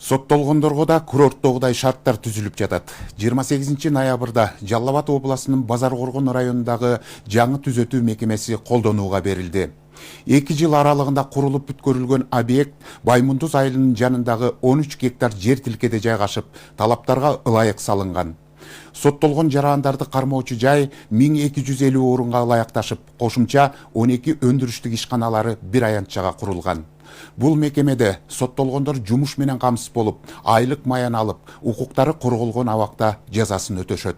Соттолгондорго да курорттогудай шарттар түзүлүп жатат. 28 ноябрда Жалал Абад областынын Базар Коргон районундагы жаңы түзөтүү мекемеси колдонууга берилди. 2 жыл аралыгында курулуп бүткөрүлгөн объект Баймундуз айылынын жанындагы 13 гектар жер тилкеде жайгашып, талаптарга ылайык салынган. Соттолгон жарандарды кармоочу жай 1250 орунга ылайыкташып, кошумча 12 өндүрүштүк ишканалары бир аянтчага курулган. Бул мекемеде соттолгондор жумуш менен камсыз болуп, айлык маян алып, укуктары корголгон абакта жазасын өтөшөт.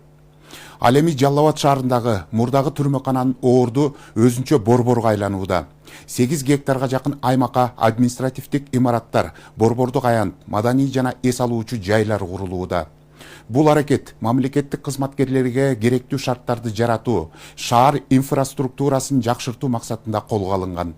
Ал эми Жалал Абад шаарындагы мурдагы түрмөкананын оорду өзүнчө борборго айланууда. 8 гектарга жакын аймакка административдик имараттар, борбордук аянт, маданий жана эс алуучу жайлар курулууда. Бул аракет мамлекеттик кызматкерлерге керектүү шарттарды жаратуу, шаар инфраструктурасын жакшыртуу максатында колго алынган.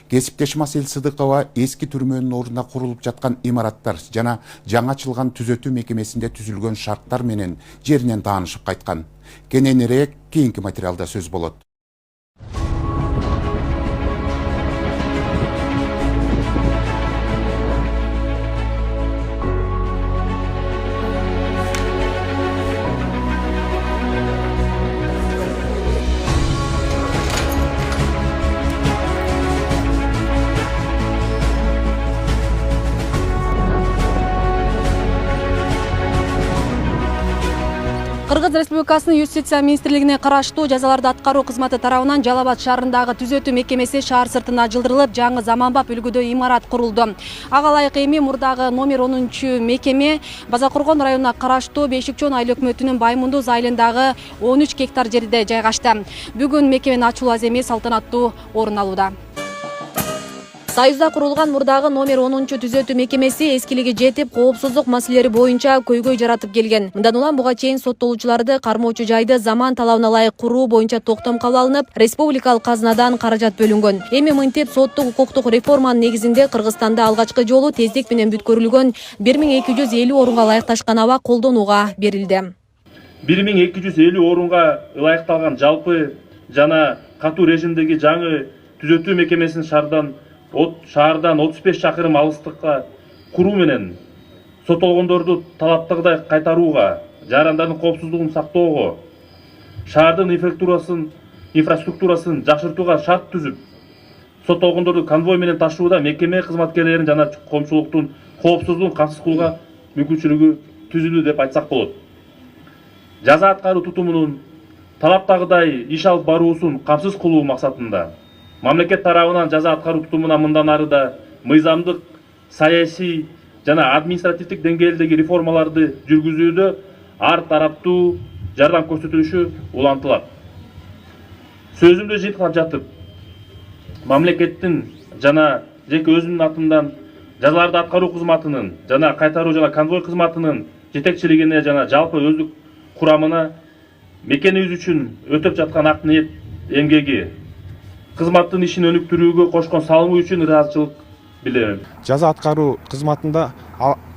Кесиптешим Асель Сыдыкова эски түрмөнүн ордуна курулуп жаткан имараттар жана жаңы ачылган түзөтүү мекемесинде түзүлгөн шарттар менен жеринен таанышып кайткан. Кененирээк кийинки материалда сөз болот. Кыргыз Республикасынын Юстиция министрлигине караштуу жазаларды аткаруу кызматы тарабынан Жалал Абад шаарындагы түзөтүү мекемеси шаар сыртына жылдырылып, жаңы заманбап үлгүдө имарат курулду. Ага ылайык эми мурдагы номер 10 мекеме Базар Коргон районуна караштуу Бейшикчоон айыл өкмөтүнүн Баймундуз айылындагы 13 гектар жерде жайгашты. Бүгүн мекеменин ачуу аземи салтанаттуу орун алууда. Союзда курулган мурдагы номер 10 түзөтүү мекемеси эскилиги жетип, коопсуздук маселелери боюнча көйгөй жаратып келген. Мындан улам буга чейин соттолуучуларды кармоочу жайды заман талабына ылайык куруу боюнча токтом кабыл алынып, республикалык казынадан каражат бөлүнгөн. Эми мынтип соттук укуктук реформанын негизинде Кыргызстанда алгачкы жолу тездик менен бүткөрүлгөн 1250 орунга ылайыкташкан аба колдонууга берилди. 1250 орунга ылайыкталган жалпы жана катуу режимдеги жаңы түзөтүү мекемесин шаардан 35 чакырым алыстыкка куруу менен соттолгондорду талаптагыдай кайтарууга, жарандардын коопсуздугун сактоого, шаардын инфраструктурасын жакшыртууга шарт түзүп, соттолгондорду конвой менен ташууда мекеме кызматкерлерин жана коомчулуктун коопсуздугун камсыз кылууга мүмкүнчүлүгү түзүлдү деп айтсак болот. Жаза аткаруу тутумунун талаптагыдай иш алып баруусун камсыз кылуу максатында мамлекет тарабынан жаза аткаруу тутумуна мындан ары да мыйзамдык, саясий жана административдик деңгээлдеги реформаларды жүргүзүүдө ар тараптуу жардам көрсөтүлүшү улантылат. Сөзүмдү жыйынтыктап жатып, мамлекеттин жана жеке өзүмдүн атымдан жазаларды аткаруу кызматынын жана кайтаруу жана конвой кызматынын жетекчилигине жана жалпы өздүк курамына мекенибиз үчүн өтөп жаткан ак ниет эмгеги, кызматтын ишин өнүктүрүүгө кошкон салымы үчүн ыраазычылык билдирем. Жаза аткаруу кызматында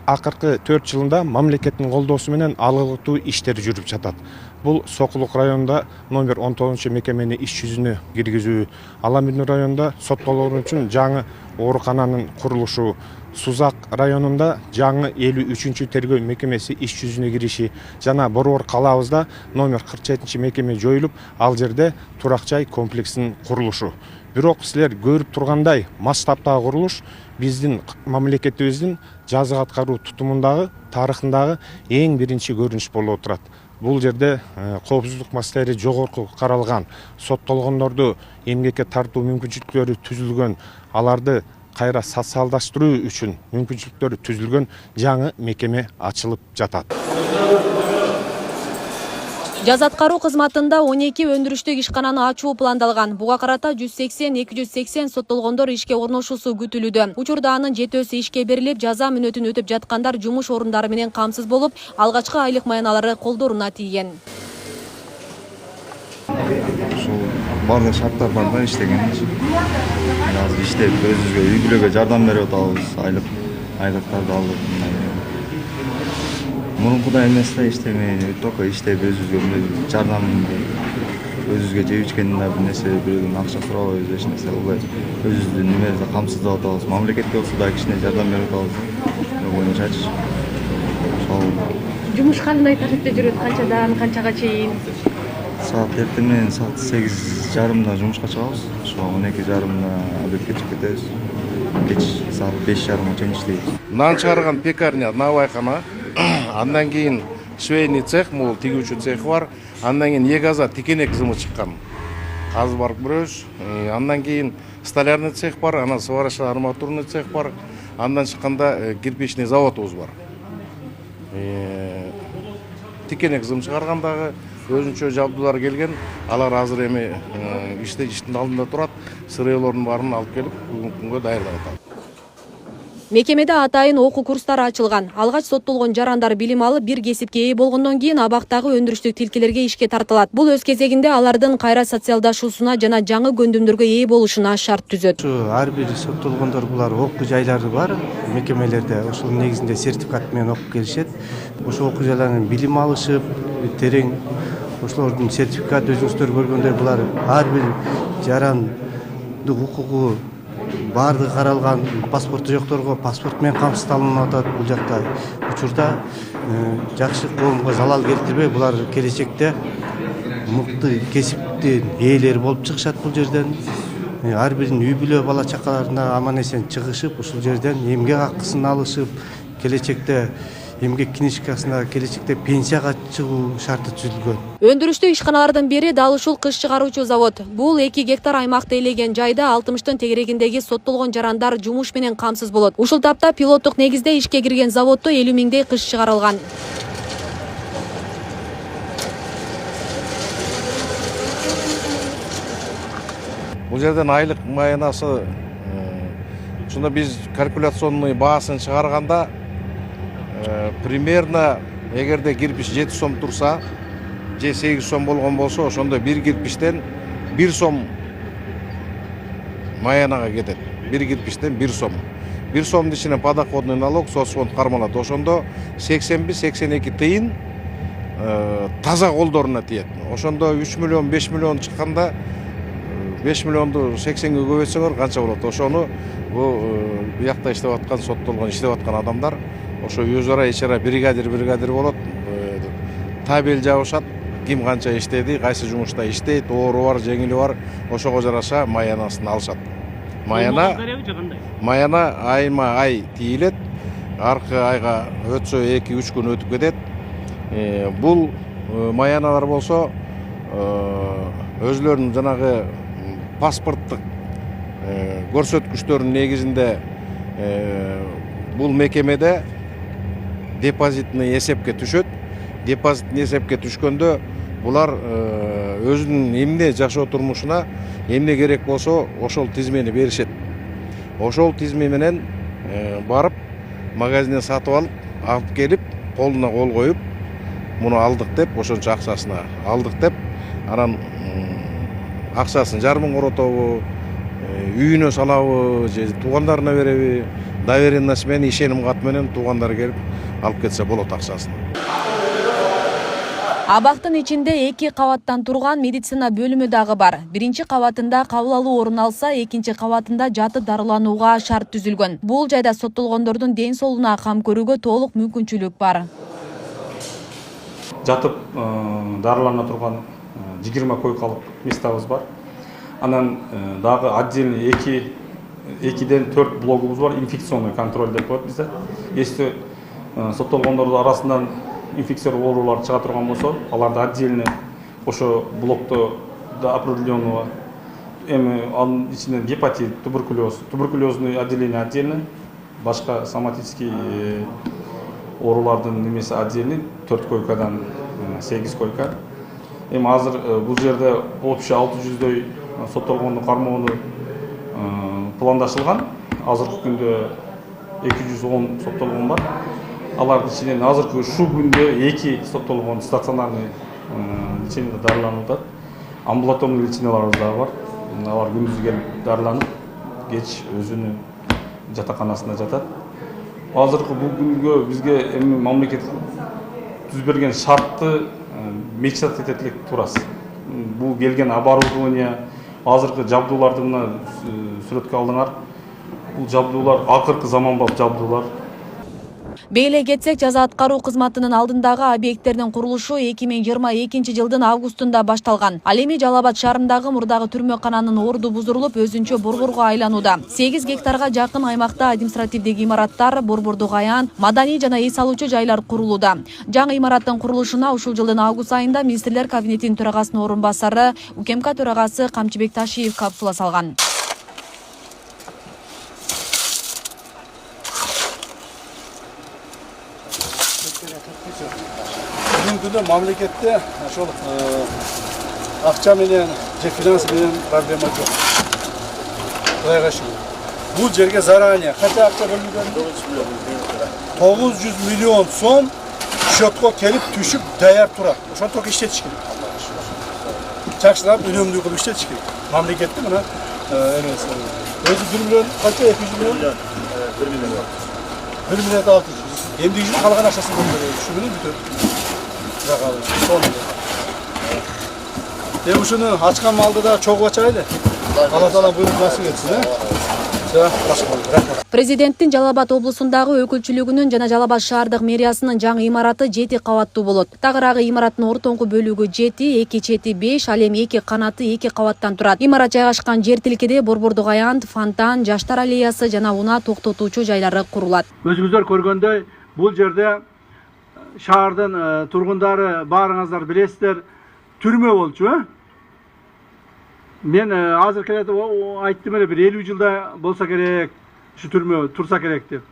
акыркы 4 жылында мамлекеттин колдоосу менен алгылыктуу иштер жүрүп жатат. Бул Сокулук районунда номер 19 мекемени иш жүзүнө киргизүү, Аламин районунда соттолгон үчүн жаңы оорукананын курулушу, Сузак районунда жаңы 53 тергөө мекемеси иш жүзүнө кириши жана Борбор калаабызда номер 47 мекеме жоюлуп, ал жерде турак жай комплексинин курулушу. Бирок силер көрүп тургандай масштабтагы курулуш биздин мамлекетибиздин жаза аткаруу тутумундагы тарыхындагы эң биринчи көрүнүш болуп отурат. Бул жерде коопсуздук маселелери жогорку каралган, соттолгондорду эмгекке тартуу мүмкүнчүлүктөрү түзүлгөн, аларды кайра социалдаштыруу үчүн мүмкүнчүлүктөрү түзүлгөн жаңы мекеме ачылып жатат. Жаза аткаруу кызматында 12 өндүрүштүк ишкананы ачуу пландалган. Буга карата 180-280 соттолгондор ишке орношуусу күтүлүүдө. Учурда анын 7-сі ишке берилип, жаза мүнөтүн өтөп жаткандар жумуш орундары менен камсыз болуп, алгачкы айлык маяналары колдоруна тийген. Бардык шарттар барда иштеген. Азыр иштеп өзүбүзгө үй бүлөгө жардам берип атабыз, айлыктарды алып. Мурункудай эмес да иштемей, только иштеп өзүбүзгө жардам, өзүбүзгө жеп ичкенден бир нерсе, бирөөнүн акча сурабайбыз, эч нерсе кылбайбыз. Өзүбүздүн немебизди камсыздап атабыз. Мамлекетке болсо да кичине жардам берип атабыз. Боюнча врач. Ошол Жумуш кандай тартипте жүрөт? Канчадан канчага чейин? саат эртең менен саат 8:30 жумушка чыгабыз. Ошо 12:30 обедке чыгып кетебиз. Кеч саат 5:30 чейин иштейбиз. Нан чыгарган пекарня, навайкана. Андан кийин швейный цех, могул тигүүчү цех бар. Андан кийин егаза тикенек кызымы чыккан. Азыр барып көрөбүз. Андан кийин столярный цех бар, анан сварочный арматурный цех бар. Андан чыкканда кирпичный заводубуз бар. Тикенек кызым чыгаргандагы өзүнчө жабдуулар келген. Алар азыр эми иштин алдында турат. Сырыйлордун баарын алып келип бүгүнкү күнгө даярдап атат. Мекемеде атайын окуу курстары ачылган. Алгач соттолгон жарандар билим алып бир кесипке ээ болгондон кийин абактагы өндүрүштүк тилкелерге ишке тартылат. Бул өз кезегинде алардын кайра социалдашуусуна жана жаңы көндүмдөргө ээ болушуна шарт түзөт. Ар бир соттолгондор булар окуу жайлары бар мекемелерде. Ошол негизинде сертификат менен окуп келишет. Ошол окуу жайларынан билим алышып, терең ошолордун сертификат өзүңүздөр көргөндөй булар ар бир жарандын укугу баардыгы каралган. Паспорту жокторго паспорт менен камсыздалынып атат. Бул жакта учурда жакшы коомго залал келтирбей булар келечекте мыкты кесиптин ээлери болуп чыгышат бул жерден. Ар биринин үй бүлө бала чакаларына аман эсен чыгышып, ушул жерден эмгек акысын алышып, келечекте эмгек книжкасына келечекте пенсияга чыгуу шарты түзүлгөн. Өндүрүштүү ишканалардын бири дал ушул кыш чыгаруучу завод. Бул 2 гектар аймакты ээлеген жайда 60тын тегерегиндеги соттолгон жарандар жумуш менен камсыз болот. Ушул тапта пилоттук негизде ишке кирген заводдо 50 миңдей кыш чыгарылган. Бул жерден айлык маянасы ушунда биз калькуляционный баасын чыгарганда примерно эгерде кирпич 7 сом турса, же 8 сом болгон болсо, ошондо бир кирпичтен 1 сом маянага кетет. Бир кирпичтен 1 сом. 1 сомдун ичине подоходный налог, соцфонд кармалат. Ошондо 81-82 тыйын таза колдоруна тиет. Ошондо 3 миллион, 5 миллион чыкканда 5 миллионду 80ге көбөйтсөңөр канча болот? Ошону бу жакта иштеп аткан, соттолгон, иштеп аткан адамдар ошо өз ара ичара бригадир болот. Табел жабышат, ким канча иштеди, кайсы жумушта иштейт, оору бар, жеңили бар, ошого жараша маянасын алышат. Маяна айма ай тийилет, аркы айга өтсө 2-3 күн өтүп кетет. Бул маяналар болсо өзлөрүнүн жанагы паспорттук көрсөткүчтөрүнүн негизинде бул мекемеде депозитный эсепке түшөт. Депозитный эсепке түшкөндө булар өзүнүн эмне жашоо турмушуна эмне керек болсо ошол тизмени беришет. Ошол тизме менен барып магазинден сатып алып келип, колуна кол коюп, муну алдык деп, ошончо акчасына алдык деп, анан акчасын жарым мың оротобу, үйүнө салабы, же туугандарына береби, доверенность менен, ишеним кат менен туугандар келип алып кетсе болот акчасын. Абактын ичинде 2 кабаттан турган медицина бөлүмү дагы бар. Биринчи кабатында кабыл алуу орун алса, экинчи кабатында жатып дарыланууга шарт түзүлгөн. Бул жайда соттолгондордун ден соолугуна кам көрүүгө толук мүмкүнчүлүк бар. Жатып дарылана турган 20 койкалык местабыз бар. Анан дагы отдельный 2-ден 4 блогубуз бар, инфекционный контроль деп коет бизде. Если соттолгондордун арасынан инфекциялык оорулар чыга турган болсо, аларды отдельно ошо блокто до определенного эми анын ичинен гепатит, туберкулезный отделение отдельно, башка соматический оорулардын немеси отдельный, 4 койкадан 8 койка. Эми азыр бул жерде общий 600дөй соттолгондун кармоону пландашылган. Азыркы күндө 210 соттолгон бар. Алардын ичинен азыркы ушул күндө 2 соттолгон стационарный лечениеде дарыланып атат. Амбулаторный лечениялар да бар. Алар күндүз келип дарыланып, кеч өзүнүн жатаканасында жатат. Азыркы бул күнгө бизге эми мамлекет түзүп берген шартты мечтать этетлик турасы. Бул келген оборудование, азыркы жабдууларды мына сүрөткө алдыңар. Бул жабдуулар акыркы заманбап жабдуулар. Бейле кетсек, жаза аткаруу кызматынын алдындагы объекттердин курулушу 2022 жылдын августунда башталган. Ал эми Жалал Абад шаарындагы мурдагы түрмөкананын орду бузурулуп, өзүнчө борборго айланууда. 8 гектарга жакын аймакта административдик имараттар, борбордук аян, маданий жана эс алуучу жайлар курулууда. Жаңы имараттын курулушуна ушул жылдын август айында министрлер кабинетинин төрагасынын орун басары, УКМК төрагасы Камчыбек Ташиев капсула салган. Бүгүнкү күндө мамлекетте ошол акча менен же финанс менен проблема жок. Кудайга шүгүр. Бул жерге заранее канча акча бөлүнгөн? 900 миллион сом счетко келип түшүп даяр турат. Ошону только иштетиш керек. Жакшылап үнөмдүү кылып иштетиш керек. Мамлекетте мына эмес. Өзү 1 миллион канча 200 миллион? 1 миллион. 1 миллион 600. Эмдиги жыл калган акчасын көрүп, ушу менен бүтөт. Ушуну ачкан малды да чогуп ачайлы. Алла таала буйрук насип этсин, Президенттин Жалал Абад облусундагы өкүлчүлүгүнүн жана Жалал Абад шаардык мэриясынын жаңы имараты 7 кабаттуу болот. Тагыраагы имараттын ортоңку бөлүгү 7, 2 чети 5, ал эми 2 канаты 2 кабаттан турат. Имарат жайгашкан жер тилкеде борбордук аян, фонтан, жаштар аллеясы жана унаа токтотуучу жайлары курулат. Өзүңүздөр көргөндөй, бул жерде шаардын тургундары баарыңыздар билесиздер, түрмө болчу. Мен азыр айттым эле, бир 50 жылда болсо керек, ушу түрмө турса керек деп.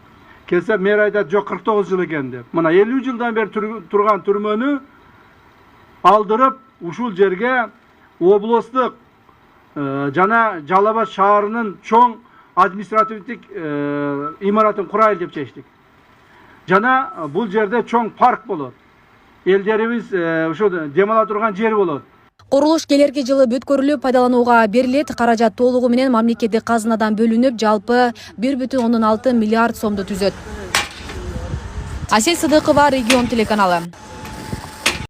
Келсе мэр айтат, жок 49 жыл экен деп. Мына 50 жылдан бери турган түрмөнү алдырып, ушул жерге облустук жана Жалал Абад шаарынын чоң административдик имаратын курайлы деп чечтик. Жана бул жерде чоң парк болот. Элдерибиз ошо дем ала турган жер болот. Курулуш келерки жылы бүткөрүлүп пайдаланууга берилет. Каражат толугу менен мамлекеттик казынадан бөлүнүп, жалпы 1,6 миллиард сомду түзөт. Асель Сыдыкова, Регион телеканалы.